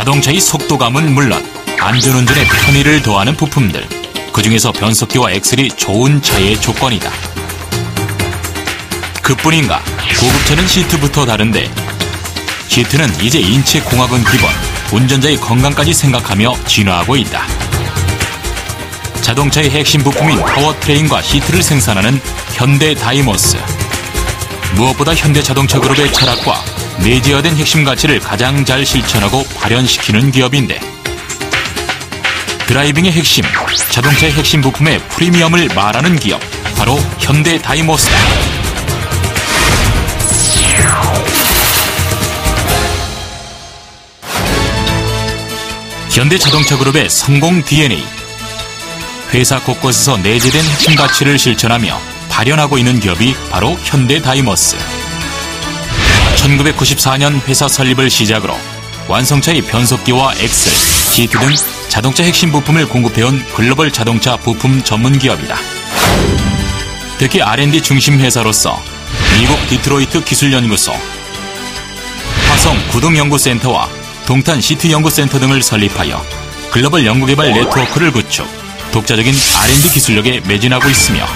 자동차의 속도감은 물론 안전운전의 편의를 더하는 부품들, 그중에서 변속기와 엑셀이 좋은 차의 조건이다. 그뿐인가 고급차는 시트부터 다른데 시트는 이제 인체 공학은 기본, 운전자의 건강까지 생각하며 진화하고 있다. 자동차의 핵심 부품인 파워트레인과 시트를 생산하는 현대다이모스. 무엇보다 현대자동차 그룹의 철학과 내재화된 핵심 가치를 가장 잘 실천하고 발현시키는 기업인데, 드라이빙의 핵심, 자동차의 핵심 부품의 프리미엄을 말하는 기업, 바로 현대다이모스다. 현대자동차그룹의 성공 DNA. 회사 곳곳에서 내재된 핵심 가치를 실천하며 발현하고 있는 기업이 바로 현대다이모스. 1994년 회사 설립을 시작으로 완성차의 변속기와 엑셀, 시트 등 자동차 핵심 부품을 공급해온 글로벌 자동차 부품 전문 기업이다. 특히 R&D 중심 회사로서 미국 디트로이트 기술연구소, 화성 구동연구센터와 동탄 시트연구센터 등을 설립하여 글로벌 연구개발 네트워크를 구축, 독자적인 R&D 기술력에 매진하고 있으며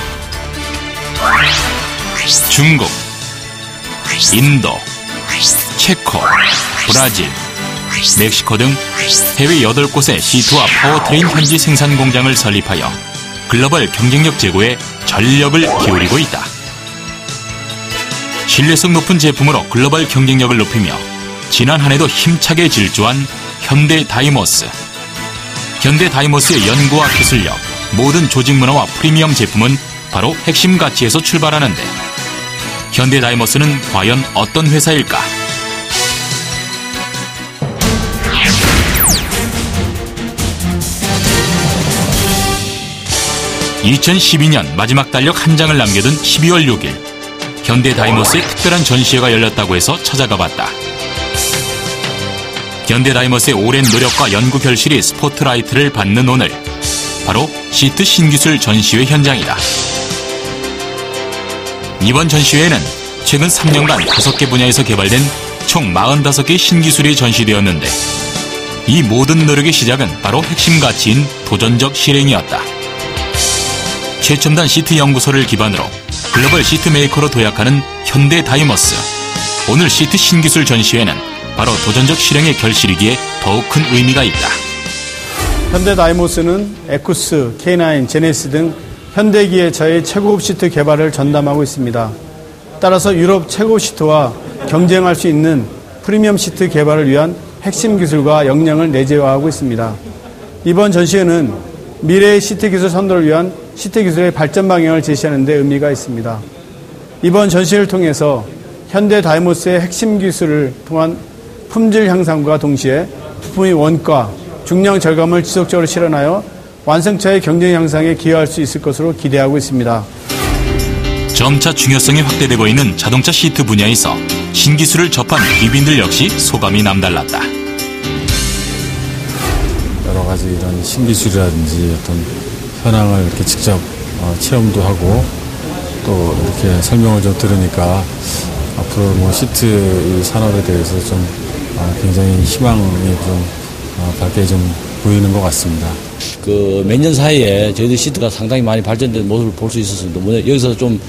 중국, 인도, 체코, 브라질, 멕시코 등 해외 8곳의 시트와 파워트레인 현지 생산 공장을 설립하여 글로벌 경쟁력 제고에 전력을 기울이고 있다. 신뢰성 높은 제품으로 글로벌 경쟁력을 높이며 지난 한 해도 힘차게 질주한 현대다이모스. 현대다이모스의 연구와 기술력, 모든 조직 문화와 프리미엄 제품은 바로 핵심 가치에서 출발하는데, 현대다이모스는 과연 어떤 회사일까? 2012년 마지막 달력 한 장을 남겨둔 12월 6일, 현대다이모스의 특별한 전시회가 열렸다고 해서 찾아가 봤다. 현대다이모스의 오랜 노력과 연구 결실이 스포트라이트를 받는 오늘, 바로 시트 신기술 전시회 현장이다. 이번 전시회에는 최근 3년간 5개 분야에서 개발된 총 45개의 신기술이 전시되었는데, 이 모든 노력의 시작은 바로 핵심 가치인 도전적 실행이었다. 최첨단 시트 연구소를 기반으로 글로벌 시트 메이커로 도약하는 현대다이모스. 오늘 시트 신기술 전시회는 바로 도전적 실행의 결실이기에 더욱 큰 의미가 있다. 현대다이모스는 에쿠스, K9, 제네시스 등 현대기계차의 최고급 시트 개발을 전담하고 있습니다. 따라서 유럽 최고급 시트와 경쟁할 수 있는 프리미엄 시트 개발을 위한 핵심 기술과 역량을 내재화하고 있습니다. 이번 전시회는 미래의 시트 기술 선도를 위한 시트 기술의 발전 방향을 제시하는 데 의미가 있습니다. 이번 전시회를 통해서 현대다이모스의 핵심 기술을 통한 품질 향상과 동시에 부품의 원가, 중량 절감을 지속적으로 실현하여 완성차의 경쟁 향상에 기여할 수 있을 것으로 기대하고 있습니다. 점차 중요성이 확대되고 있는 자동차 시트 분야에서 신기술을 접한 기빈들 역시 소감이 남달랐다. 여러 가지 이런 신기술이라든지 어떤 현황을 이렇게 직접 체험도 하고 또 이렇게 설명을 좀 들으니까 앞으로 뭐 시트 이 산업에 대해서 좀 굉장히 희망이 좀 밝게 좀 보이는 것 같습니다. 그 몇 년 사이에 저희들 시트가 상당히 많이 발전된 모습을 볼 수 있었습니다. 여기서 좀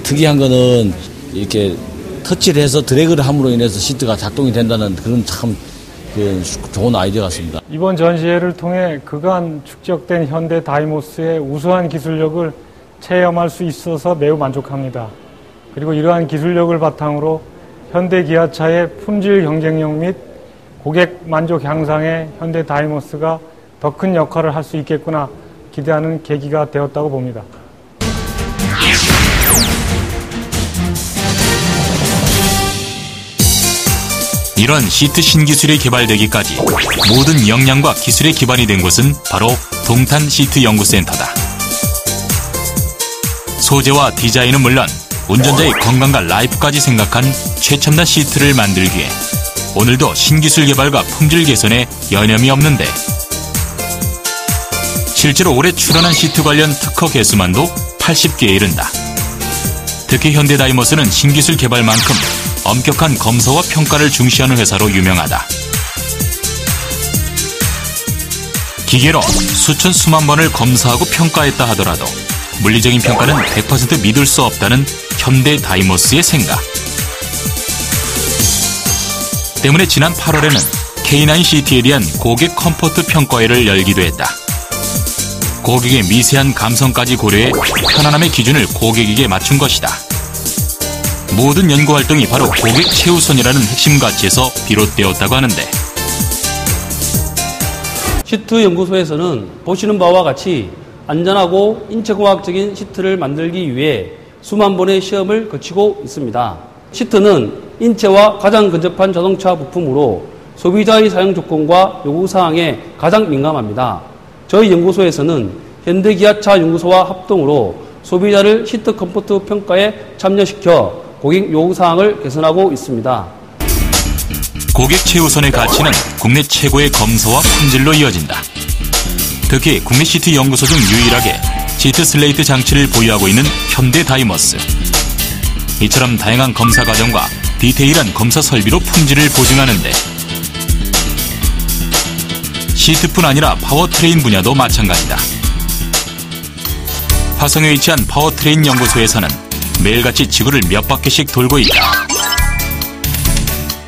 특이한 거는 이렇게 터치를 해서 드래그를 함으로 인해서 시트가 작동이 된다는 그런 참 좋은 아이디어 같습니다. 이번 전시회를 통해 그간 축적된 현대다이모스의 우수한 기술력을 체험할 수 있어서 매우 만족합니다. 그리고 이러한 기술력을 바탕으로 현대기아차의 품질 경쟁력 및 고객 만족 향상에 현대다이모스가 더 큰 역할을 할 수 있겠구나 기대하는 계기가 되었다고 봅니다. 이런 시트 신기술이 개발되기까지 모든 역량과 기술의 기반이 된 곳은 바로 동탄 시트 연구센터다. 소재와 디자인은 물론 운전자의 건강과 라이프까지 생각한 최첨단 시트를 만들기 위해 오늘도 신기술 개발과 품질 개선에 여념이 없는데, 실제로 올해 출원한 시트 관련 특허 개수만도 80개에 이른다. 특히 현대다이모스는 신기술 개발만큼 엄격한 검사와 평가를 중시하는 회사로 유명하다. 기계로 수천 수만 번을 검사하고 평가했다 하더라도 물리적인 평가는 100% 믿을 수 없다는 현대 다이모스의 생각. 때문에 지난 8월에는 K9CT에 대한 고객 컴포트 평가회를 열기도 했다. 고객의 미세한 감성까지 고려해 편안함의 기준을 고객에게 맞춘 것이다. 모든 연구활동이 바로 고객 최우선이라는 핵심 가치에서 비롯되었다고 하는데, 시트 연구소에서는 보시는 바와 같이 안전하고 인체공학적인 시트를 만들기 위해 수만 번의 시험을 거치고 있습니다. 시트는 인체와 가장 근접한 자동차 부품으로 소비자의 사용 조건과 요구사항에 가장 민감합니다. 저희 연구소에서는 현대기아차 연구소와 합동으로 소비자를 시트 컴포트 평가에 참여시켜 고객 요구사항을 개선하고 있습니다. 고객 최우선의 가치는 국내 최고의 검사와 품질로 이어진다. 특히 국내 시트 연구소 중 유일하게 시트 슬레이트 장치를 보유하고 있는 현대 다이머스. 이처럼 다양한 검사 과정과 디테일한 검사 설비로 품질을 보증하는데, 시트뿐 아니라 파워트레인 분야도 마찬가지다. 화성에 위치한 파워트레인 연구소에서는 매일같이 지구를 몇 바퀴씩 돌고 있다.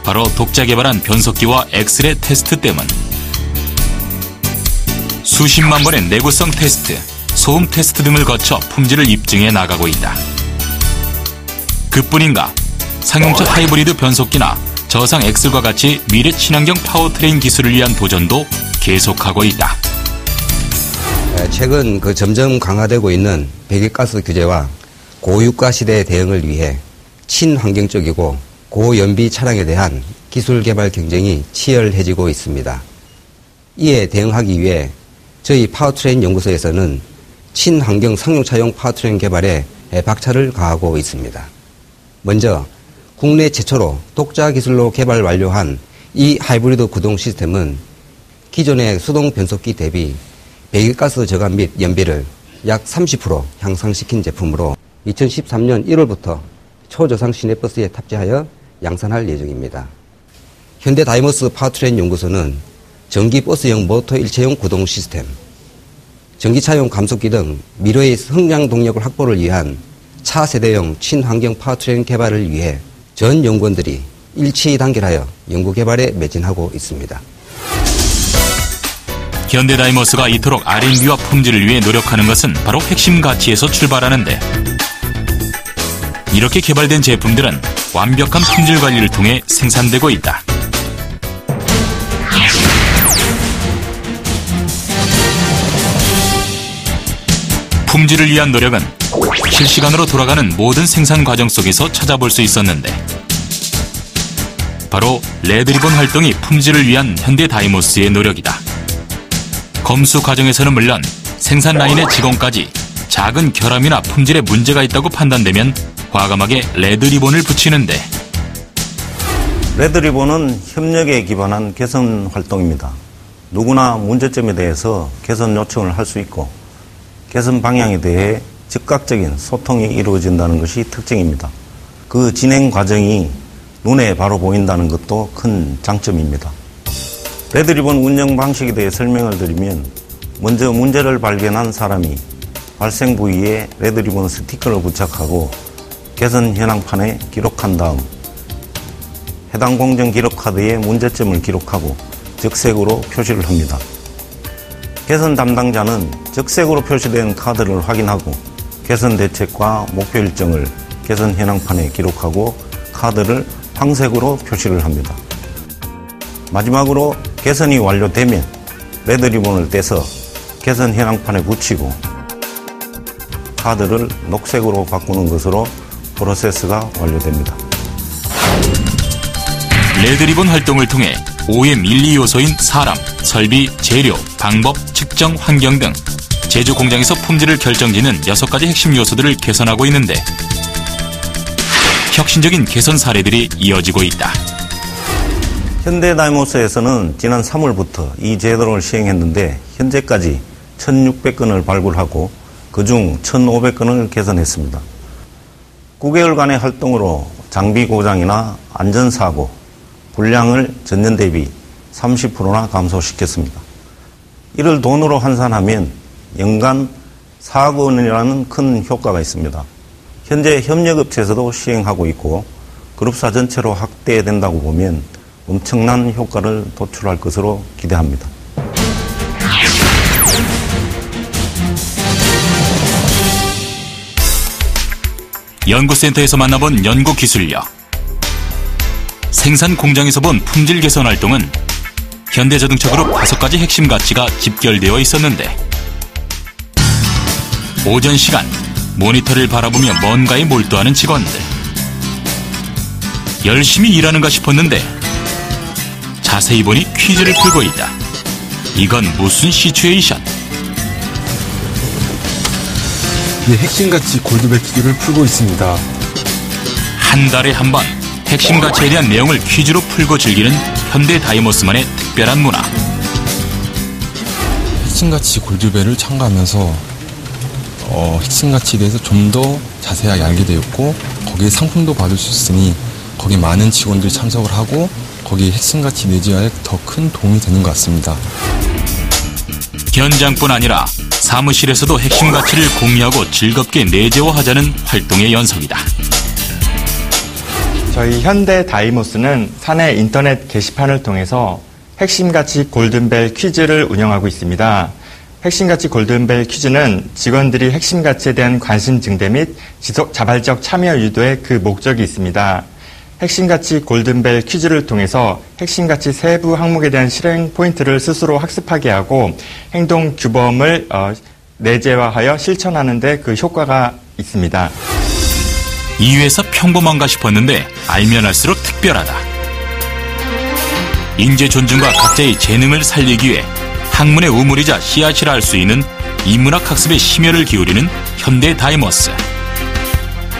바로 독자 개발한 변속기와 엑셀의 테스트 때문. 수십만 번의 내구성 테스트, 소음 테스트 등을 거쳐 품질을 입증해 나가고 있다. 그뿐인가, 상용차 하이브리드 변속기나 저상 엑셀과 같이 미래 친환경 파워트레인 기술을 위한 도전도 계속하고 있다. 최근 점점 강화되고 있는 배기가스 규제와 고유가 시대의 대응을 위해 친환경적이고 고연비 차량에 대한 기술 개발 경쟁이 치열해지고 있습니다. 이에 대응하기 위해 저희 파워트레인 연구소에서는 친환경 상용차용 파워트레인 개발에 박차를 가하고 있습니다. 먼저 국내 최초로 독자 기술로 개발 완료한 이 하이브리드 구동 시스템은 기존의 수동 변속기 대비 배기가스 저감 및 연비를 약 30% 향상시킨 제품으로 2013년 1월부터 초저상 시내버스에 탑재하여 양산할 예정입니다. 현대 다이머스 파워트레인 연구소는 전기버스형 모터 일체형 구동 시스템, 전기차용 감속기 등 미래의 성장 동력을 확보를 위한 차세대형 친환경 파워트레인 개발을 위해 전 연구원들이 일치 단결하여 연구 개발에 매진하고 있습니다. 현대다이머스가 이토록 R&D와 품질을 위해 노력하는 것은 바로 핵심 가치에서 출발하는데, 이렇게 개발된 제품들은 완벽한 품질 관리를 통해 생산되고 있다. 품질을 위한 노력은 실시간으로 돌아가는 모든 생산 과정 속에서 찾아볼 수 있었는데, 바로 레드리본 활동이 품질을 위한 현대다이머스의 노력이다. 검수 과정에서는 물론 생산 라인의 직원까지 작은 결함이나 품질에 문제가 있다고 판단되면 과감하게 레드리본을 붙이는데, 레드리본은 협력에 기반한 개선 활동입니다. 누구나 문제점에 대해서 개선 요청을 할 수 있고 개선 방향에 대해 즉각적인 소통이 이루어진다는 것이 특징입니다. 그 진행 과정이 눈에 바로 보인다는 것도 큰 장점입니다. 레드리본 운영 방식에 대해 설명을 드리면, 먼저 문제를 발견한 사람이 발생 부위에 레드리본 스티커를 부착하고 개선 현황판에 기록한 다음 해당 공정 기록 카드에 문제점을 기록하고 적색으로 표시를 합니다. 개선 담당자는 적색으로 표시된 카드를 확인하고 개선 대책과 목표 일정을 개선 현황판에 기록하고 카드를 황색으로 표시를 합니다. 마지막으로 개선이 완료되면 레드리본을 떼서 개선 현황판에 붙이고 카드를 녹색으로 바꾸는 것으로 프로세스가 완료됩니다. 레드리본 활동을 통해 OEM 1, 2 요소인 사람, 설비, 재료, 방법, 측정, 환경 등 제조 공장에서 품질을 결정짓는 6가지 핵심 요소들을 개선하고 있는데, 혁신적인 개선 사례들이 이어지고 있다. 현대다이모스에서는 지난 3월부터 이 제도를 시행했는데 현재까지 1,600건을 발굴하고 그중 1,500건을 개선했습니다. 9개월간의 활동으로 장비 고장이나 안전사고, 불량을 전년 대비 30%나 감소시켰습니다. 이를 돈으로 환산하면 연간 4억 원이라는 큰 효과가 있습니다. 현재 협력업체에서도 시행하고 있고 그룹사 전체로 확대된다고 보면 엄청난 효과를 도출할 것으로 기대합니다. 연구센터에서 만나본 연구기술력, 생산 공장에서 본 품질 개선 활동은 현대자동차그룹 5가지 핵심 가치가 집결되어 있었는데, 오전 시간 모니터를 바라보며 뭔가에 몰두하는 직원들. 열심히 일하는가 싶었는데 자세히 보니 퀴즈를 풀고 있다. 이건 무슨 시츄에이션? 핵심 가치 골드벨 퀴즈를 풀고 있습니다. 한 달에 한 번 핵심 가치에 대한 내용을 퀴즈로 풀고 즐기는 현대 다이모스만의 특별한 문화. 핵심 가치 골드벨을 참가하면서 핵심 가치에 대해서 좀 더 자세하게 알게 되었고, 거기에 상품도 받을 수 있으니 거기 많은 직원들이 참석을 하고 거기 핵심 가치 내재화에 더 큰 도움이 되는 것 같습니다. 현장뿐 아니라 사무실에서도 핵심 가치를 공유하고 즐겁게 내재화하자는 활동의 연속이다. 저희 현대 다이모스는 사내 인터넷 게시판을 통해서 핵심 가치 골든벨 퀴즈를 운영하고 있습니다. 핵심 가치 골든벨 퀴즈는 직원들이 핵심 가치에 대한 관심 증대 및 자발적 참여 유도에 그 목적이 있습니다. 핵심 가치 골든벨 퀴즈를 통해서 핵심 가치 세부 항목에 대한 실행 포인트를 스스로 학습하게 하고 행동 규범을 내재화하여 실천하는 데 그 효과가 있습니다. 이유에서 평범한가 싶었는데 알면 알수록 특별하다. 인재 존중과 각자의 재능을 살리기 위해 학문의 우물이자 씨앗이라 할 수 있는 인문학 학습에 심혈을 기울이는 현대 다이모스.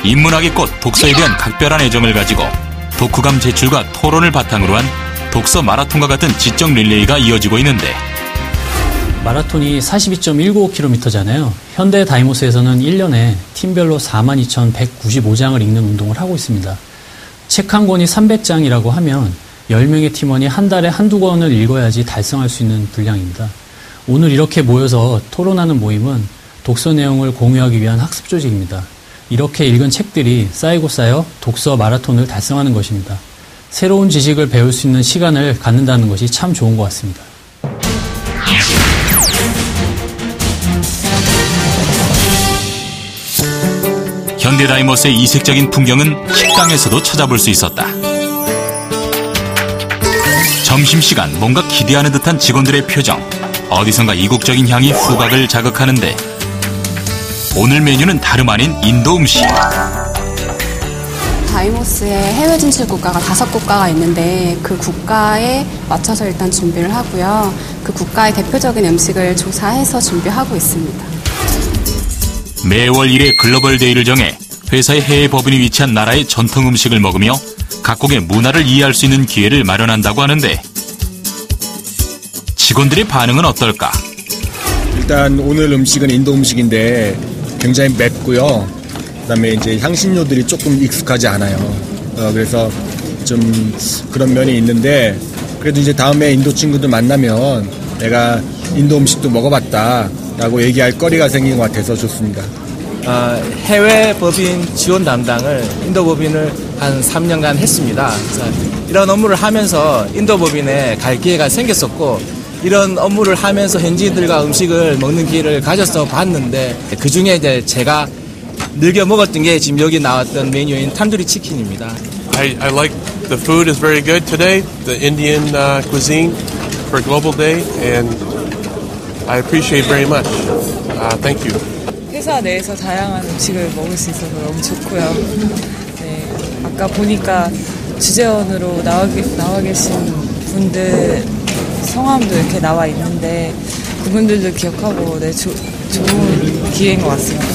인문학의 꽃 독서에 대한 각별한 애정을 가지고 독후감 제출과 토론을 바탕으로 한 독서 마라톤과 같은 지적 릴레이가 이어지고 있는데, 마라톤이 42.195km잖아요. 현대 다이모스에서는 1년에 팀별로 42,195장을 읽는 운동을 하고 있습니다. 책 한 권이 300장이라고 하면 10명의 팀원이 한 달에 한두 권을 읽어야지 달성할 수 있는 분량입니다. 오늘 이렇게 모여서 토론하는 모임은 독서 내용을 공유하기 위한 학습 조직입니다. 이렇게 읽은 책들이 쌓이고 쌓여 독서 마라톤을 달성하는 것입니다. 새로운 지식을 배울 수 있는 시간을 갖는다는 것이 참 좋은 것 같습니다. 현대다이모스의 이색적인 풍경은 식당에서도 찾아볼 수 있었다. 점심시간 뭔가 기대하는 듯한 직원들의 표정, 어디선가 이국적인 향이 후각을 자극하는데, 오늘 메뉴는 다름 아닌 인도 음식. 다이모스의 해외 진출 국가가 5국가가 있는데 그 국가에 맞춰서 일단 준비를 하고요. 그 국가의 대표적인 음식을 조사해서 준비하고 있습니다. 매월 1회 글로벌 데이를 정해 회사의 해외 법인이 위치한 나라의 전통 음식을 먹으며 각국의 문화를 이해할 수 있는 기회를 마련한다고 하는데, 직원들의 반응은 어떨까? 일단 오늘 음식은 인도 음식인데 굉장히 맵고요. 그다음에 이제 향신료들이 조금 익숙하지 않아요. 그래서 좀 그런 면이 있는데, 그래도 이제 다음에 인도 친구들 만나면 내가 인도 음식도 먹어봤다라고 얘기할 거리가 생긴 것 같아서 좋습니다. 해외 법인 지원 담당을 인도 법인을 한 3년간 했습니다. 그래서 이런 업무를 하면서 인도 법인에 갈 기회가 생겼었고, 이런 업무를 하면서 현지인들과 음식을 먹는 기회를 가져서 봤는데, 그 중에 이제 제가 즐겨 먹었던 게 지금 여기 나왔던 메뉴인 탄두리 치킨입니다. I like the food is very good today, the Indian cuisine for Global Day, and I appreciate very much. Thank you. 회사 내에서 다양한 음식을 먹을 수 있어서 너무 좋고요. 네, 아까 보니까 주재원으로 나와 계신 분들 성함도 이렇게 나와 있는데 그분들도 기억하고 좋은 기회인 것 같습니다.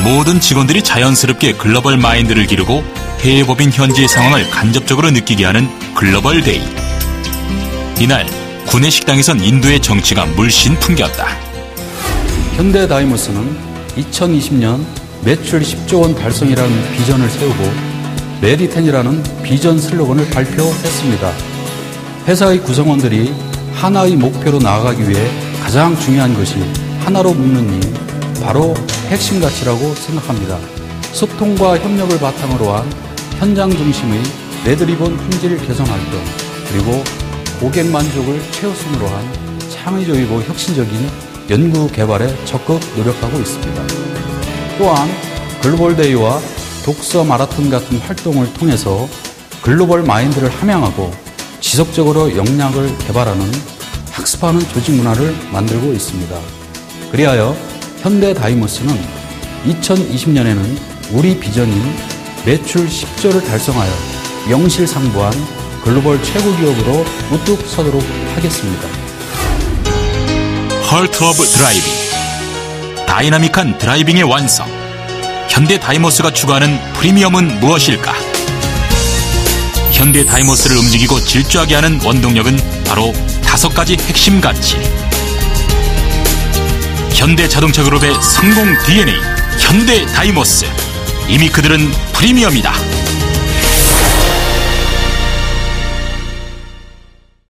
모든 직원들이 자연스럽게 글로벌 마인드를 기르고 해외 법인 현지의 상황을 간접적으로 느끼게 하는 글로벌 데이. 이날 구내 식당에선 인도의 정치가 물씬 풍겼다. 현대 다이모스는 2020년 매출 10조 원 달성이라는 비전을 세우고 레디10이라는 비전 슬로건을 발표했습니다. 회사의 구성원들이 하나의 목표로 나아가기 위해 가장 중요한 것이 하나로 묶는 일, 바로 핵심 가치라고 생각합니다. 소통과 협력을 바탕으로 한 현장 중심의 레드리본 품질 개선 활동, 그리고 고객 만족을 최우선으로 한 창의적이고 혁신적인 연구 개발에 적극 노력하고 있습니다. 또한 글로벌데이와 독서 마라톤 같은 활동을 통해서 글로벌 마인드를 함양하고 지속적으로 역량을 개발하는 학습하는 조직 문화를 만들고 있습니다. 그리하여 현대 다이모스는 2020년에는 우리 비전인 매출 10조를 달성하여 명실상부한 글로벌 최고 기업으로 우뚝 서도록 하겠습니다. 헐트 오브 드라이빙, 다이나믹한 드라이빙의 완성. 현대 다이모스가 추구하는 프리미엄은 무엇일까? 현대 다이모스를 움직이고 질주하게 하는 원동력은 바로 5가지 핵심 가치. 현대 자동차 그룹의 성공 DNA, 현대 다이모스. 이미 그들은 프리미엄이다.